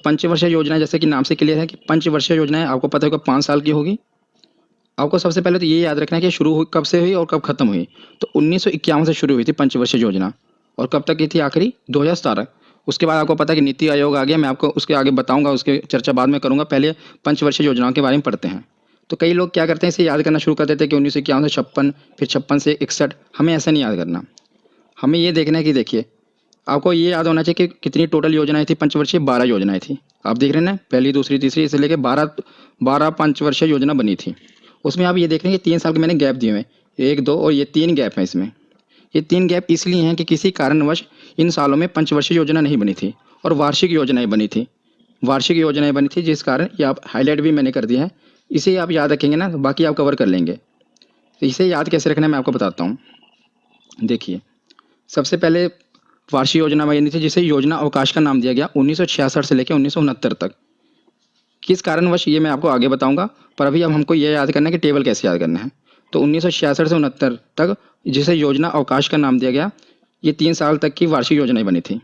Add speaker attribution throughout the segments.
Speaker 1: पंचवर्षीय योजना जैसे कि नाम से क्लियर है कि पंचवर्षीय योजनाएं आपको पता होगा 5 साल की होगी। आपको सबसे पहले तो ये याद रखना है कि शुरू हुई कब से हुई और कब खत्म हुई। तो 1951 से शुरू हुई थी पंचवर्षीय योजना और कब तक की थी आखिरी 2017। उसके बाद आपको पता है कि नीति आयोग आ गया, मैं आपको उसके आगे बताऊंगा, उसके चर्चा बाद में करूंगा, पहले पंचवर्षीय योजनाओं के बारे में पढ़ते हैं। तो कई लोग क्या करते हैं, इसे याद करना शुरू कर देते हैं कि 1951 से 56, फिर 56 से 61। हमें ऐसा नहीं याद करना, हमें ये देखना है कि देखिए आपको ये याद होना चाहिए कि कितनी टोटल योजनाएं थी पंचवर्षीय, 12 योजनाएं थी। आप देख रहे हैं ना, पहली दूसरी तीसरी इसे लेके 12 पंचवर्षीय योजना बनी थी। उसमें आप ये देख रहे हैं कि 3 साल के मैंने गैप दिए हुए हैं, 1 2 और ये 3 गैप हैं इसमें। ये 3 गैप इसलिए हैं कि किसी कारणवश इन सालों में पंचवर्षीय योजना नहीं बनी थी और वार्षिक योजनाएं बनी थी। वार्षिक योजनाएं बनी थी जिस कारण ये आप हाईलाइट भी मैंने कर दिया है। इसे आप याद रखेंगे ना, बाकी आप कवर कर लेंगे। तो इसे याद कैसे रखना है मैं आपको बताता हूँ। देखिए सबसे पहले वार्षिक योजना बनी थी जिसे योजना अवकाश का नाम दिया गया 1966 से लेकर 1969 तक। किस कारणवश ये मैं आपको आगे बताऊंगा, पर अभी अब हमको ये याद करना है कि टेबल कैसे याद करना है। तो 1966 से 69 तक जिसे योजना अवकाश का नाम दिया गया, ये 3 साल तक की वार्षिक योजनाएं बनी थी।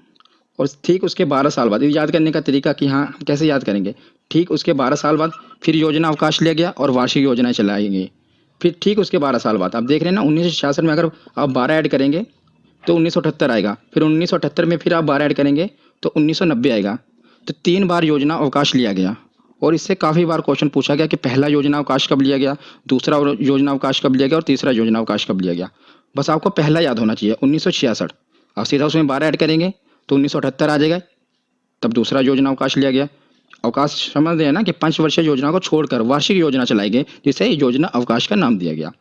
Speaker 1: और ठीक उसके 12 साल बाद याद करने का तरीका कि हाँ हम कैसे याद करेंगे, ठीक उसके 12 साल बाद फिर योजना अवकाश लिया गया और वार्षिक योजनाएं चलाई गई। फिर ठीक उसके 12 साल बाद आप देख रहे हैं ना, 1966 में अगर आप 12 ऐड करेंगे तो 1978 आएगा, फिर 1978 में फिर आप 12 ऐड करेंगे तो 1990 आएगा। तो 3 बार योजना अवकाश लिया गया और इससे काफ़ी बार क्वेश्चन पूछा गया कि पहला योजना अवकाश कब लिया गया, दूसरा योजना अवकाश कब लिया गया और तीसरा योजना अवकाश कब लिया गया। बस आपको पहला याद होना चाहिए 1966। आप सीधा उसमें 12 ऐड करेंगे तो 1978 आ जाएगा, तब दूसरा योजना अवकाश लिया गया। अवकाश समझ रहे हैं ना कि पंचवर्षीय योजना को छोड़कर वार्षिक योजना चलाई गई जिसे योजना अवकाश का नाम दिया गया।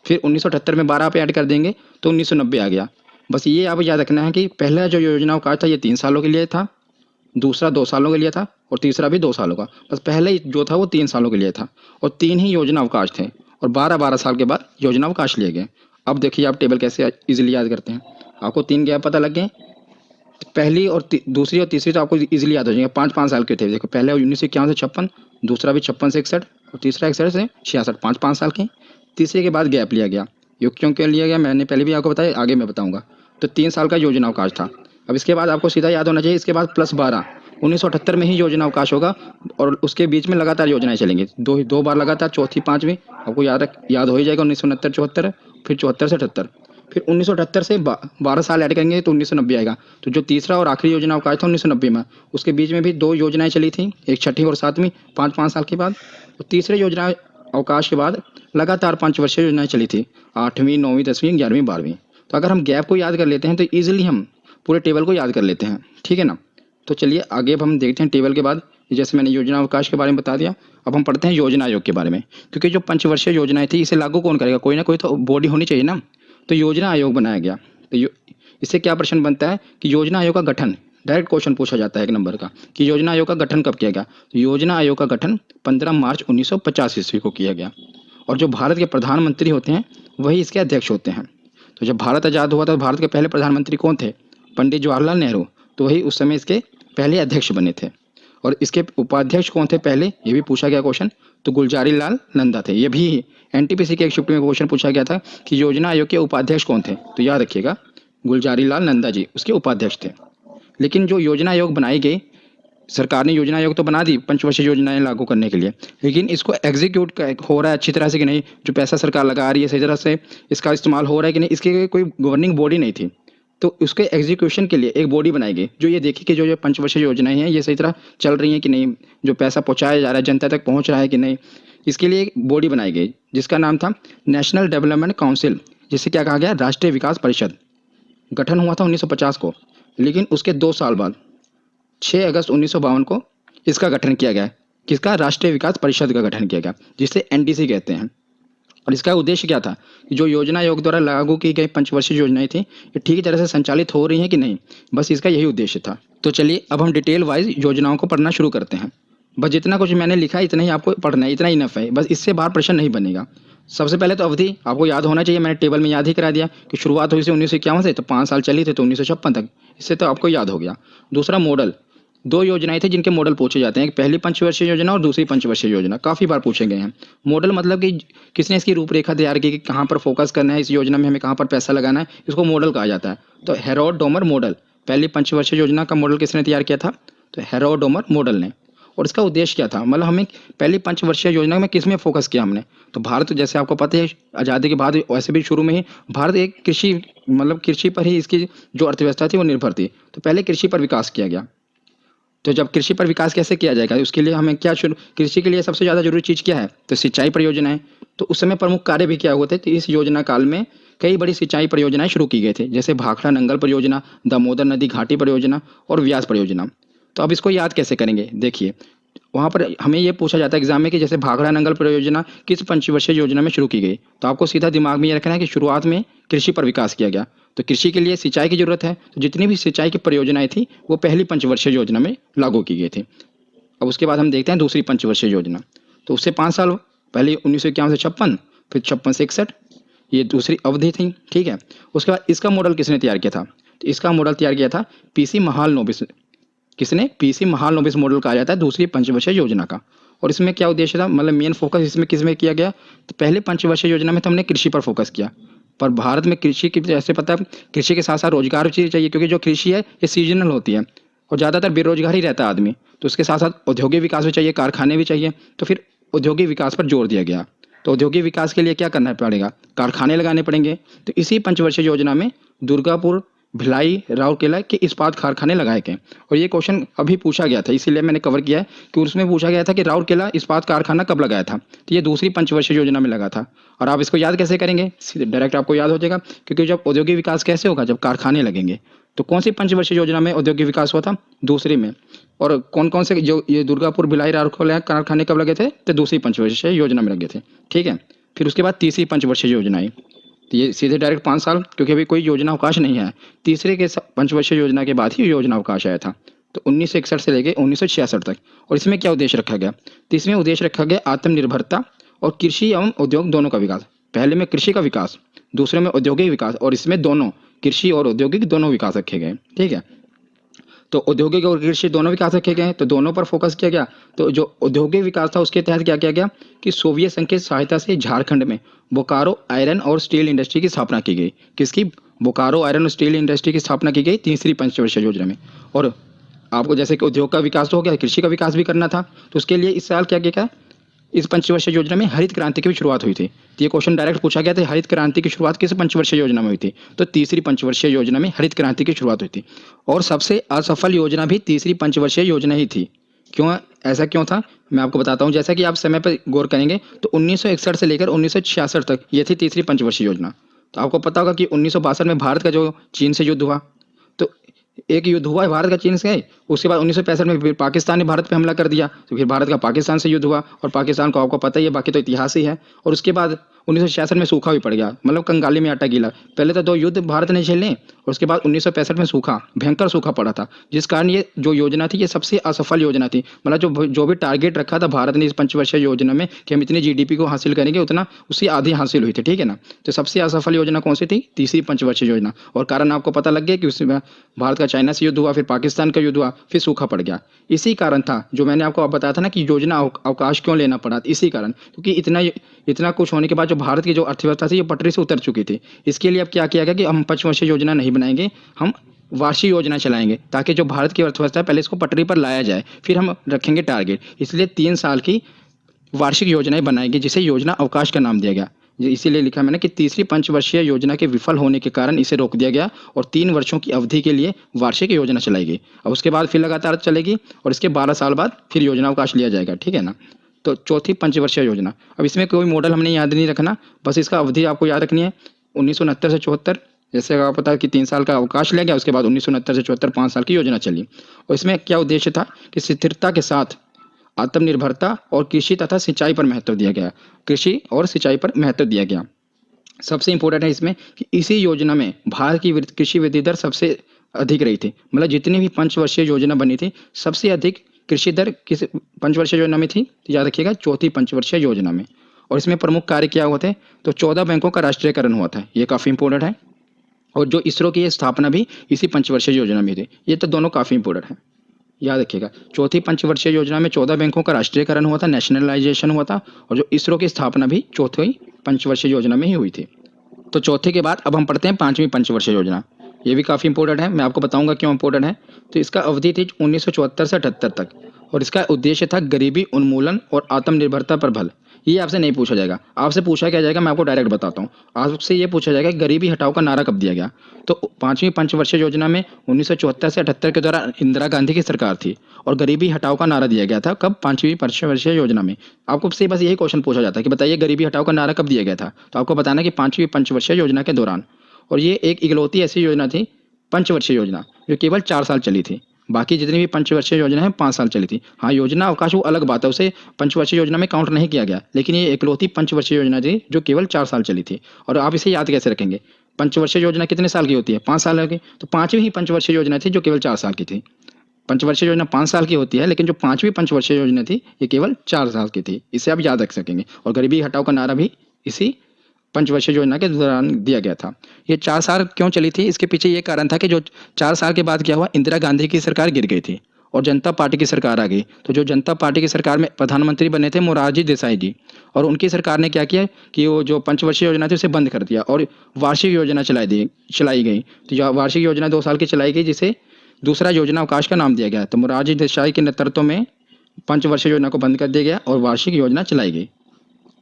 Speaker 1: फिर 1978 में 12 पे ऐड कर देंगे तो 1990 आ गया। बस ये आप याद रखना है कि पहला जो योजना अवकाश था ये 3 सालों के लिए था, दूसरा 2 सालों के लिए था और तीसरा भी 2 सालों का। बस पहले जो था वो 3 सालों के लिए था और 3 ही योजना अवकाश थे और 12-12 साल के बाद योजना अवकाश लिए गए। अब देखिए आप टेबल कैसे इजीली याद करते हैं। आपको 3 गैप पता लग गए, पहली और दूसरी और तीसरी तो आपको इजीली याद हो जाएंगे, 5-5 साल के थे। देखो पहले 1951 से 56, दूसरा भी 56 से 61 और तीसरा 61 से 66, 5-5 साल के। तीसरे के बाद गैप लिया गया, ये क्यों लिया गया मैंने पहले भी आपको बताया, आगे मैं बताऊंगा। तो 3 साल का योजना अवकाश था। अब इसके बाद आपको सीधा याद होना चाहिए, इसके बाद +12 1978 में ही योजना अवकाश होगा और उसके बीच में लगातार योजनाएं चलेंगी, दो बार लगातार, चौथी पाँचवीं आपको याद हो ही जाएगा। 1969 74, फिर 74 से 78, फिर 1978 से 12 साल ऐड करेंगे तो 1990 आएगा। तो जो तीसरा और आखिरी योजना अवकाश था 1990 में, उसके बीच में भी 2 योजनाएं चली थी, एक छठी और सातवीं, 5-5 साल के बाद। और तीसरे योजना अवकाश के बाद लगातार 5 वर्षीय योजनाएं चली थी, 8वीं 9वीं 10वीं 11वीं 12वीं। तो अगर हम गैप को याद कर लेते हैं तो ईजिली हम पूरे टेबल को याद कर लेते हैं, ठीक है ना। तो चलिए आगे अब हम देखते हैं टेबल के बाद। जैसे मैंने योजना अवकाश के बारे में बता दिया, अब हम पढ़ते हैं योजना आयोग के बारे में। क्योंकि जो पंचवर्षीय योजनाएं थी इसे लागू कौन करेगा, कोई ना कोई तो बॉडी होनी चाहिए ना। तो योजना आयोग बनाया गया। तो इससे क्या प्रश्न बनता है कि योजना आयोग का गठन, डायरेक्ट क्वेश्चन पूछा जाता है 1 नंबर का कि योजना आयोग का गठन कब किया गया। तो योजना आयोग का गठन 15 मार्च 1950 ईस्वी को किया गया और जो भारत के प्रधानमंत्री होते हैं वही इसके अध्यक्ष होते हैं। तो जब भारत आज़ाद हुआ था, भारत के पहले प्रधानमंत्री कौन थे, पंडित जवाहरलाल नेहरू। तो वही उस समय इसके पहले अध्यक्ष बने थे। और इसके उपाध्यक्ष कौन थे पहले, ये भी पूछा गया क्वेश्चन। तो गुलजारी लाल नंदा थे। ये भी एनटीपीसी के एक शिफ्ट में क्वेश्चन पूछा गया था कि योजना आयोग के उपाध्यक्ष कौन थे। तो याद रखिएगा गुलजारी लाल नंदा जी उसके उपाध्यक्ष थे। लेकिन जो योजना आयोग बनाई गई, सरकार ने योजना आयोग तो बना दी पंचवर्षीय योजनाएं लागू करने के लिए, लेकिन इसको एग्जीक्यूट हो रहा है अच्छी तरह से कि नहीं, जो पैसा सरकार लगा रही है सही तरह से इसका इस्तेमाल हो रहा है कि नहीं, इसकी कोई गवर्निंग बॉडी नहीं थी। तो उसके एग्जीक्यूशन के लिए एक बॉडी बनाई गई जो ये देखी कि जो पंचवर्षीय योजनाएं हैं ये सही तरह चल रही हैं कि नहीं, जो पैसा पहुंचाया जा रहा है जनता तक पहुंच रहा है कि नहीं। इसके लिए एक बॉडी बनाई गई जिसका नाम था नेशनल डेवलपमेंट काउंसिल, जिसे क्या कहा गया, राष्ट्रीय विकास परिषद। गठन हुआ था 1950 को, लेकिन उसके 2 साल बाद 6 अगस्त 1952 को इसका गठन किया गया। किसका, राष्ट्रीय विकास परिषद का गठन किया गया, जिसे एनडीसी कहते हैं। और इसका उद्देश्य क्या था कि जो योजना आयोग द्वारा लागू की गई पंचवर्षीय योजनाएं थी ये ठीक तरह से संचालित हो रही हैं कि नहीं, बस इसका यही उद्देश्य था। तो चलिए अब हम डिटेल वाइज योजनाओं को पढ़ना शुरू करते हैं। बस जितना कुछ मैंने लिखा है इतना ही आपको पढ़ना है, इतना ही इनफ है, बस इससे बाहर प्रश्न नहीं बनेगा। सबसे पहले तो अवधि आपको याद होना चाहिए, मैंने टेबल में याद ही करा दिया कि शुरुआत हुई थी 1951 से, तो 5 साल चली थी तो 1956 तक, इससे तो आपको याद हो गया। दूसरा मॉडल, 2 योजनाएं थी जिनके मॉडल पूछे जाते हैं, एक पहली पंचवर्षीय योजना और दूसरी पंचवर्षीय योजना, काफ़ी बार पूछे गए हैं। मॉडल मतलब कि किसने इसकी रूपरेखा तैयार की कि कहाँ पर फोकस करना है इस योजना में, हमें कहाँ पर पैसा लगाना है, इसको मॉडल कहा जाता है। तो हेरोल्ड डोमर मॉडल, पहली पंचवर्षीय योजना का मॉडल किसने तैयार किया था, तो हेरोडोमर मॉडल ने। और इसका उद्देश्य क्या था, मतलब हमें पहली पंचवर्षीय योजना में किस में फोकस किया हमने, तो भारत जैसे आपको पता है आज़ादी के बाद वैसे भी शुरू में ही भारत एक कृषि मतलब कृषि पर ही इसकी जो अर्थव्यवस्था थी वो निर्भर थी। तो पहले कृषि पर विकास किया गया। तो जब कृषि पर विकास कैसे किया जाएगा, उसके लिए हमें क्या शुरू, कृषि के लिए सबसे ज़्यादा जरूरी चीज़ क्या है, तो सिंचाई परियोजनाएं। तो उस समय प्रमुख कार्य भी क्या हुए थे, तो इस योजना काल में कई बड़ी सिंचाई परियोजनाएं शुरू की गई थी, जैसे भाखड़ा नंगल परियोजना, दामोदर नदी घाटी परियोजना और व्यास परियोजना। तो अब इसको याद कैसे करेंगे, देखिए वहाँ पर हमें ये पूछा जाता है एग्जाम में कि जैसे भाखड़ा नंगल परियोजना किस पंचवर्षीय योजना में शुरू की गई, तो आपको सीधा दिमाग में ये रखना है कि शुरुआत में कृषि पर विकास किया गया। तो कृषि के लिए सिंचाई की जरूरत है, तो जितनी भी सिंचाई की परियोजनाएं थी वो पहली पंचवर्षीय योजना में लागू की गई थी। अब उसके बाद हम देखते हैं दूसरी पंचवर्षीय योजना। तो उससे 5 साल पहले 1951 से 56, फिर 56 से 61, ये दूसरी अवधि थी, ठीक है। उसके बाद इसका मॉडल किसने तैयार किया था, तो इसका मॉडल तैयार किया था पीसी महालनोबिस। किसने, पीसी महालनोबिस मॉडल कहा जाता है दूसरी पंचवर्षीय योजना का। और इसमें क्या उद्देश्य था, मतलब मेन फोकस इसमें किस में किया गया, तो पहले पंचवर्षीय योजना में तो हमने कृषि पर फोकस किया, पर भारत में कृषि की जैसे पता है कृषि के साथ साथ रोजगार भी चाहिए, क्योंकि जो कृषि है ये सीजनल होती है और ज़्यादातर बेरोजगार ही रहता है आदमी। तो उसके साथ साथ औद्योगिक विकास भी चाहिए, कारखाने भी चाहिए। तो फिर औद्योगिक विकास पर जोर दिया गया। तो औद्योगिक विकास के लिए क्या करना पड़ेगा, कारखाने लगाने पड़ेंगे। तो इसी पंचवर्षीय योजना में दुर्गापुर, भिलाई, राउरकेला के इस्पात कारखाने लगाए गए। और ये क्वेश्चन अभी पूछा गया था, इसीलिए मैंने कवर किया है कि उसमें पूछा गया था कि राउरकेला इस्पात कारखाना कब लगाया था, तो ये दूसरी पंचवर्षीय योजना में लगा था। और आप इसको याद कैसे करेंगे, सीधे डायरेक्ट आपको याद हो जाएगा, क्योंकि जब औद्योगिक विकास कैसे होगा, जब कारखाने लगेंगे। तो कौन सी पंचवर्षीय योजना में औद्योगिक विकास हुआ था, दूसरी में। और कौन कौन से जो ये दुर्गापुर, भिलाई, राउरकेला कारखाने कब लगे थे, तो दूसरी पंचवर्षीय योजना में लगे थे, ठीक है। फिर उसके बाद तीसरी पंचवर्षीय योजना आई, तो ये सीधे डायरेक्ट 5 साल, क्योंकि अभी कोई योजना अवकाश नहीं है। तीसरे के पंचवर्षीय योजना के बाद ही योजना अवकाश आया था, तो 1961 से लेकर 1966 तक। और इसमें क्या उद्देश्य रखा गया, तो इसमें उद्देश्य रखा गया आत्मनिर्भरता और कृषि एवं उद्योग दोनों का विकास। पहले में कृषि का विकास, दूसरे में औद्योगिक विकास, और इसमें दोनों कृषि और औद्योगिक दोनों विकास रखे गए, ठीक है। तो औद्योगिक और कृषि दोनों विकास रखे गए हैं, तो दोनों पर फोकस किया गया। तो जो औद्योगिक विकास था उसके तहत क्या किया गया कि सोवियत संघ की सहायता से झारखंड में बोकारो आयरन और स्टील इंडस्ट्री की स्थापना की गई। किसकी, बोकारो आयरन और स्टील इंडस्ट्री की स्थापना की गई तीसरी पंचवर्षीय योजना में। और आपको जैसे कि उद्योग का विकास तो हो गया, कृषि का विकास भी करना था, तो उसके लिए इस साल क्या किया, इस पंचवर्षीय योजना में हरित क्रांति की भी शुरुआत हुई थी। तो ये क्वेश्चन डायरेक्ट पूछा गया था, हरित क्रांति की शुरुआत किस पंचवर्षीय योजना में हुई थी, तो तीसरी पंचवर्षीय योजना में हरित क्रांति की शुरुआत हुई थी। और सबसे असफल योजना भी तीसरी पंचवर्षीय योजना ही थी। क्यों, ऐसा क्यों था, मैं आपको बताता हूँ। जैसा कि आप समय पर गौर करेंगे तो 1961 से लेकर 1966 तक ये थी तीसरी पंचवर्षीय योजना। तो आपको पता होगा कि 1962 में भारत का जो चीन से युद्ध हुआ, तो एक युद्ध हुआ है भारत का चीन से। उसके बाद 1965 में फिर पाकिस्तान ने भारत पे हमला कर दिया, तो फिर भारत का पाकिस्तान से युद्ध हुआ, और पाकिस्तान को आपको पता ही है, बाकी तो इतिहास ही है। और उसके बाद 1966 में सूखा भी पड़ गया, मतलब कंगाली में आटा गीला। पहले तो 2 युद्ध भारत ने झेले, और उसके बाद 1965 में सूखा, भयंकर सूखा पड़ा था, जिस कारण ये जो योजना थी ये सबसे असफल योजना थी। मतलब जो भी टारगेट रखा था भारत ने इस पंचवर्षीय योजना में कि हम इतनी जीडीपी को हासिल करेंगे, उतना उससे आधी हासिल हुई थी, ठीक है ना। तो सबसे असफल योजना कौन सी थी, तीसरी पंचवर्षीय योजना। और कारण आपको पता लग गया कि उसमें भारत का चाइना से युद्ध हुआ, फिर पाकिस्तान का युद्ध हुआ, फिर सूखा पड़ गया। इसी कारण था जो मैंने आपको बताया था ना कि योजना अवकाश क्यों लेना पड़ा, इसी कारण, क्योंकि इतना कुछ होने के बाद जो भारत की जो अर्थव्यवस्था थी ये पटरी से उतर चुकी थी। इसके लिए अब क्या किया गया कि हम पंचवर्षीय योजना नहीं बनाएंगे, हम वार्षिक योजना चलाएंगे, ताकि जो भारत की अर्थव्यवस्था है पहले इसको पटरी पर लाया जाए, फिर हम रखेंगे टारगेट। इसलिए 3 साल की वार्षिक योजनाएं बनाएगी, जिसे योजना अवकाश का नाम दिया गया। इसीलिए लिखा मैंने कि तीसरी पंचवर्षीय योजना के विफल होने के कारण इसे रोक दिया गया, और 3 वर्षों की अवधि के लिए वार्षिक योजना चलाएगी। और उसके बाद फिर लगातार चलेगी, और इसके 12 साल बाद फिर योजना अवकाश लिया जाएगा, ठीक है ना। तो चौथी पंचवर्षीय योजना, अब इसमें कोई मॉडल हमने याद नहीं रखना, बस इसका अवधि आपको याद रखनी है। 1969 से 74, जैसे आपको पता है कि 3 साल का अवकाश लिया गया, उसके बाद 1969 से 74 5 साल की योजना चली। और इसमें क्या उद्देश्य था कि स्थिरता के साथ आत्मनिर्भरता और कृषि तथा सिंचाई पर महत्व दिया गया, कृषि और सिंचाई पर महत्व दिया गया। सबसे इंपॉर्टेंट है इसमें कि इसी योजना में भारत की कृषि वृद्धि दर सबसे अधिक रही थी। मतलब जितनी भी पंचवर्षीय योजना बनी थी, सबसे अधिक कृषि दर किस पंचवर्षीय योजना में थी, तो याद रखिएगा चौथी पंचवर्षीय योजना में। और इसमें प्रमुख कार्य क्या हुए थे, तो 14 बैंकों का राष्ट्रीयकरण हुआ था, ये काफ़ी इंपॉर्टेंट है। और जो इसरो की स्थापना भी इसी पंचवर्षीय योजना में थी, ये तो दोनों काफ़ी इंपॉर्टेंट है, याद रखिएगा। चौथी पंचवर्षीय योजना में 14 बैंकों का राष्ट्रीयकरण हुआ था, नेशनलाइजेशन हुआ था, और जो इसरो की स्थापना भी चौथी पंचवर्षीय योजना में ही हुई थी। तो चौथे के बाद अब हम पढ़ते हैं 5वीं पंचवर्षीय योजना। ये भी काफ़ी इंपॉर्टेंट है, मैं आपको बताऊंगा क्यों इंपॉर्टेंट है। तो इसका अवधि थी 1974 से 78 तक, और इसका उद्देश्य था गरीबी उन्मूलन और आत्मनिर्भरता पर बल। ये आपसे नहीं पूछा जाएगा, आपसे पूछा क्या जाएगा, मैं आपको डायरेक्ट बताता हूँ। आपसे ये पूछा जाएगा कि गरीबी हटाओ का नारा कब दिया गया। तो पाँचवीं पंचवर्षीय योजना में 1974 से 78 के दौरान इंदिरा गांधी की सरकार थी, और गरीबी हटाओ का नारा दिया गया था कब, पाँचवीं पंचवर्षीय योजना में। आपको से बस यही क्वेश्चन पूछा जाता है कि बताइए गरीबी हटाओ का नारा कब दिया गया था, तो आपको बताना कि पाँचवीं पंचवर्षीय योजना के दौरान। और ये एक इकलौती ऐसी योजना थी, पंचवर्षीय योजना, जो केवल 4 साल चली थी। बाकी जितनी भी पंचवर्षीय योजना है 5 साल चली थी। हाँ, योजना अवकाश वो अलग बात है, उसे पंचवर्षीय योजना में काउंट नहीं किया गया, लेकिन ये इकलौती पंचवर्षीय योजना थी जो केवल 4 साल चली थी। और आप इसे याद कैसे रखेंगे, पंचवर्षीय योजना कितने साल की होती है, 5 साल की। तो पाँचवीं ही पंचवर्षीय योजना थी जो केवल 4 साल की थी। पंचवर्षीय योजना 5 साल की होती है, लेकिन जो पाँचवीं पंचवर्षीय योजना थी ये केवल 4 साल की थी। इसे आप याद रख सकेंगे। और गरीबी हटाओ का नारा भी इसी पंचवर्षीय योजना के दौरान दिया गया था। ये 4 साल क्यों चली थी, इसके पीछे ये कारण था कि जो 4 साल के बाद क्या हुआ, इंदिरा गांधी की सरकार गिर गई थी और जनता पार्टी की सरकार आ गई। तो जो जनता पार्टी की सरकार में प्रधानमंत्री बने थे मोरारजी देसाई जी, और उनकी सरकार ने क्या किया कि वो जो पंचवर्षीय योजना थी उसे बंद कर दिया और वार्षिक योजना चलाई गई। तो जो वार्षिक योजना 2 साल की चलाई गई, जिसे दूसरा योजना अवकाश का नाम दिया गया। तो मोरारजी देसाई के नेतृत्व में पंचवर्षीय योजना को बंद कर दिया गया और वार्षिक योजना चलाई गई।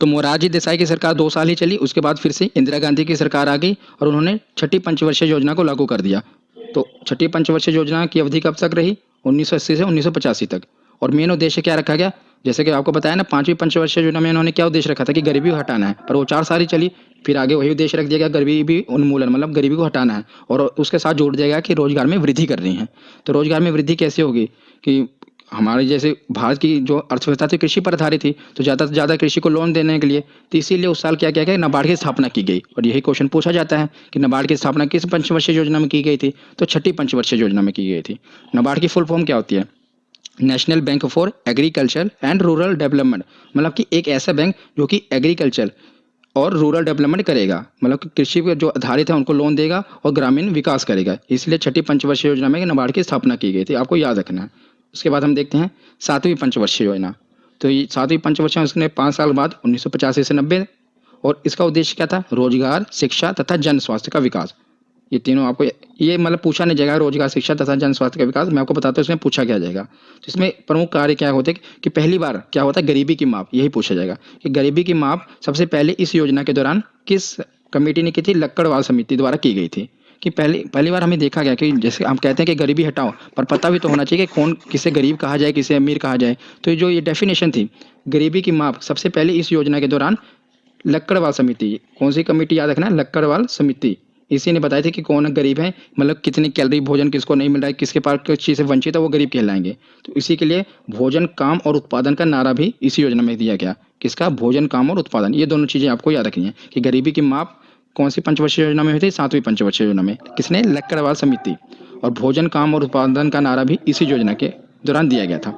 Speaker 1: तो मोरारजी देसाई की सरकार 2 साल ही चली, उसके बाद फिर से इंदिरा गांधी की सरकार आ गई और उन्होंने छठी पंचवर्षीय योजना को लागू कर दिया। तो छठी पंचवर्षीय योजना की अवधि कब तक रही, 1980 से 1985 तक। और मेन उद्देश्य क्या रखा गया, जैसे कि आपको बताया ना, पाँचवीं पंचवर्षीय योजना में उन्होंने क्या उद्देश्य रखा था कि गरीबी को हटाना है, पर वो 4 साल ही चली। फिर आगे वही उद्देश्य रख दिया गया, गरीबी उन्मूलन, मतलब गरीबी को हटाना है, और उसके साथ जोड़ दिया गया कि रोजगार में वृद्धि कर रही है। तो रोजगार में वृद्धि कैसे होगी कि हमारे जैसे भारत की जो अर्थव्यवस्था थी कृषि पर आधारित थी, तो ज़्यादा से ज़्यादा कृषि को लोन देने के लिए, तो इसीलिए उस साल क्या किया गया, नाबार्ड की स्थापना की गई। और यही क्वेश्चन पूछा जाता है कि नाबार्ड की स्थापना किस पंचवर्षीय योजना में की गई थी, तो छठी पंचवर्षीय योजना में की गई थी। नाबार्ड की फुल फॉर्म क्या होती है, national bank for agriculture and rural development, मतलब कि एक ऐसा बैंक जो कि एग्रीकल्चर और रूरल डेवलपमेंट करेगा, मतलब कि कृषि पर जो आधारित है उनको लोन देगा और ग्रामीण विकास करेगा। इसलिए छठी पंचवर्षीय योजना में नाबार्ड की स्थापना की गई थी, आपको याद रखना है। उसके बाद हम देखते हैं सातवीं पंचवर्षीय योजना। तो ये सातवीं पंचवर्षीय उसने 5 साल बाद 1985 से 90, और इसका उद्देश्य क्या था, रोजगार, शिक्षा तथा जन स्वास्थ्य का विकास। ये तीनों आपको ये मतलब पूछा नहीं जाएगा, रोजगार, शिक्षा तथा जन स्वास्थ्य का विकास। मैं आपको बताता हूँ इसमें पूछा क्या जाएगा। तो इसमें प्रमुख कार्य क्या होते हैं कि पहली बार क्या होता है, गरीबी की माप, यही पूछा जाएगा कि गरीबी की माप सबसे पहले इस योजना के दौरान किस कमेटी ने की थी, लक्कड़वाल समिति द्वारा की गई थी। कि पहली बार हमें देखा गया कि जैसे हम कहते हैं कि गरीबी हटाओ, पर पता भी तो होना चाहिए कि कौन, किसे गरीब कहा जाए, किसे अमीर कहा जाए। तो जो ये डेफिनेशन थी गरीबी की माप, सबसे पहले इस योजना के दौरान लक्कड़वाल समिति, कौन सी कमेटी याद रखना, लक्कड़वाल समिति, इसी ने बताया थी कि कौन गरीब है, मतलब कितनी कैलोरी भोजन किसको नहीं मिल रहा है, किसके पास किस चीज़ से वंचित है, वो गरीब कहलाएंगे। तो इसी के लिए भोजन, काम और उत्पादन का नारा भी इसी योजना में दिया गया। किसका, भोजन, काम और उत्पादन, ये दोनों चीज़ें आपको याद रखनी है कि गरीबी की माप कौन सी पंचवर्षीय योजना में हुई थी, सातवीं पंचवर्षीय योजना में, किसने, लक्कड़वाल समिति। और भोजन, काम और उत्पादन का नारा भी इसी योजना के दौरान दिया गया था।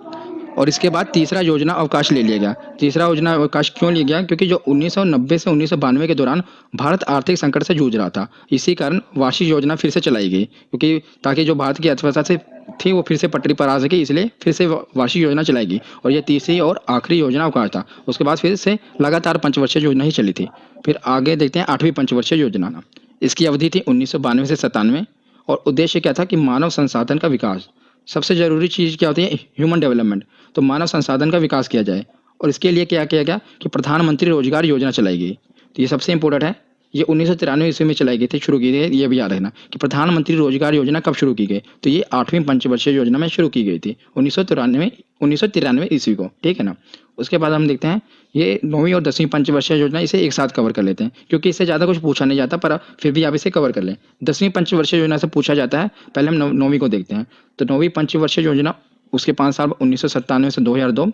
Speaker 1: और इसके बाद तीसरा योजना अवकाश ले लिया गया। तीसरा योजना अवकाश क्यों लिया गया, क्योंकि जो 1990 से 1992 के दौरान भारत आर्थिक संकट से जूझ रहा था, इसी कारण वार्षिक योजना फिर से चलाई गई, क्योंकि ताकि जो भारत की अर्थव्यवस्था से थी वो फिर से पटरी पर आ सके, इसलिए फिर से वार्षिक योजना चलाई गई। और ये तीसरी और आखिरी योजना अवकाश था। उसके बाद फिर से लगातार पंचवर्षीय योजना ही चली थी। फिर आगे देखते हैं आठवीं पंचवर्षीय योजना। इसकी अवधि थी 1992 से 97, और उद्देश्य क्या था कि मानव संसाधन का विकास। सबसे ज़रूरी चीज़ क्या होती है, ह्यूमन डेवलपमेंट, तो मानव संसाधन का विकास किया जाए। और इसके लिए क्या किया गया कि प्रधानमंत्री रोजगार योजना चलाई गई। तो ये सबसे इंपॉर्टेंट है, ये 1993 ईस्वी में चलाई गई थी, शुरू की गई, ये भी याद रखना कि प्रधानमंत्री रोजगार योजना कब शुरू की गई। तो ये आठवीं पंचवर्षीय योजना में शुरू की गई थी 1993 ईस्वी को, ठीक है ना। उसके बाद हम देखते हैं ये 9वीं और 10वीं पंचवर्षीय योजना, इसे एक साथ कवर कर लेते हैं क्योंकि इससे ज़्यादा कुछ पूछा नहीं जाता, पर फिर भी आप इसे कवर कर लें। 10वीं पंचवर्षीय योजना से पूछा जाता है, पहले हम 9वीं को देखते हैं। तो 9वीं पंचवर्षीय योजना, उसके 5 साल 1997 से 2002।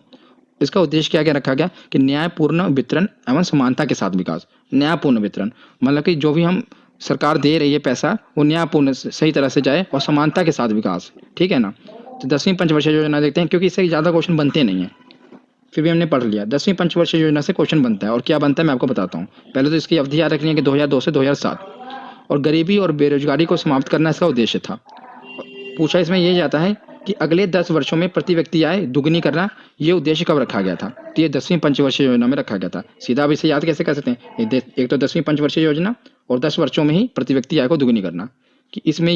Speaker 1: इसका उद्देश्य क्या क्या रखा गया कि न्यायपूर्ण वितरण एवं समानता के साथ विकास। न्यायपूर्ण वितरण मतलब कि जो भी हम सरकार दे रही है पैसा, वो न्यायपूर्ण सही तरह से जाए और समानता के साथ विकास, ठीक है ना। तो 10वीं पंचवर्षीय योजना देखते हैं, क्योंकि इससे ज़्यादा क्वेश्चन बनते नहीं हैं, फिर भी हमने पढ़ लिया। 10वीं पंचवर्षीय योजना से क्वेश्चन बनता है, और क्या बनता है मैं आपको बताता हूँ। पहले तो इसकी अवधि याद रखनी है कि 2002 से 2007, और गरीबी और बेरोजगारी को समाप्त करना इसका उद्देश्य था। पूछा इसमें ये जाता है कि अगले 10 वर्षों में प्रति व्यक्ति आय दुगनी करना, ये उद्देश्य कब रखा गया था। तो ये 10वीं पंचवर्षीय योजना में रखा गया था। सीधा आप इसे याद कैसे कर सकते हैं, एक तो 10वीं पंचवर्षीय योजना और 10 वर्षों में ही प्रति व्यक्ति आय को दुगनी करना, कि इसमें